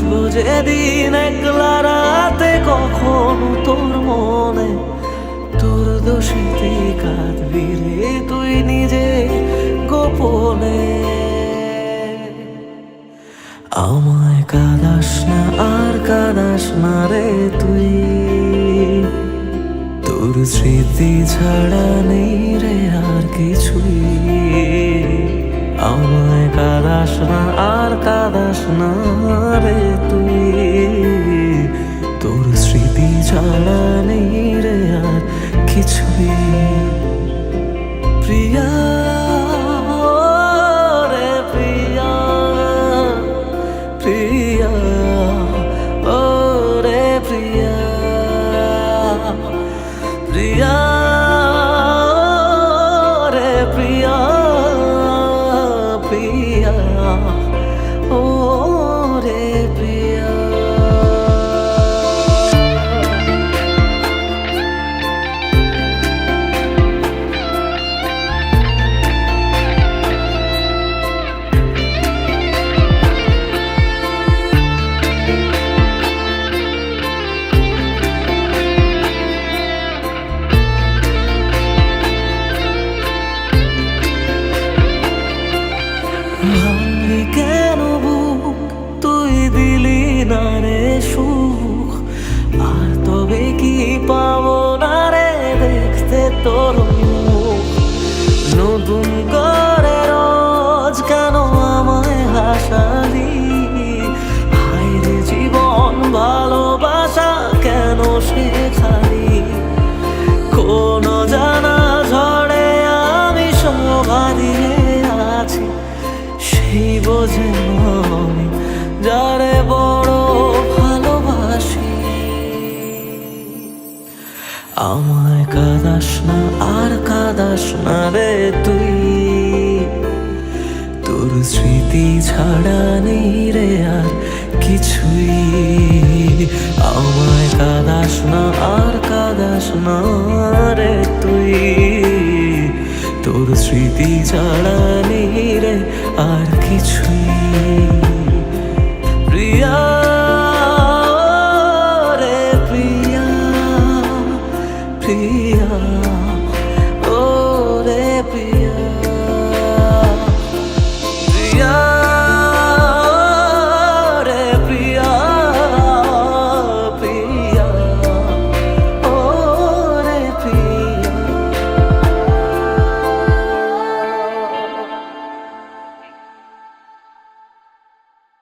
আসবো যেদিন একলা রাতে, কখনো তোর মনে তোর দোষেতে কাঁদবি রে তুই নিজে গোপনে। আমায় কাঁদাস না আর কাঁদাস না রে তুই, তোর স্মৃতি ছাড়া নেই রে আর কিছুই। আমায় কাঁদাস না আর কাঁদাস না রে তুই, তোর স্মৃতি ছাড়া নেই রে আর কিছুই। প্রিয়া রে প্রিয়া, প্রিয়া ও রে প্রিয়া, প্রিয়া রে প্রিয়া, প্রিয়া ও রে প্রিয়া। ভাঙলি কেন বুক, তুই দিলি না রে সুখ, আর তবে কি পাবো না রে দেখতে তোর মুখ। নতুন করে রোজ কেন আমায় হাসালি, হায় রে জীবন ভালোবাসা কেন শেখালি। কোনো জানা ঝড়ে আমি শোভা দিয়ে আছি, সেই বোঝে আমি যারে বড় ভালোবাসি। আমায় কাঁদাস না আর কাঁদাস না রে তুই, তোর স্মৃতি ছাড়া নেই রে আর কিছুই। আমায় কাঁদাস না আর কাঁদাস না রে তুই, তোর স্মৃতি ছাড়া নেই রে আর কিছুই।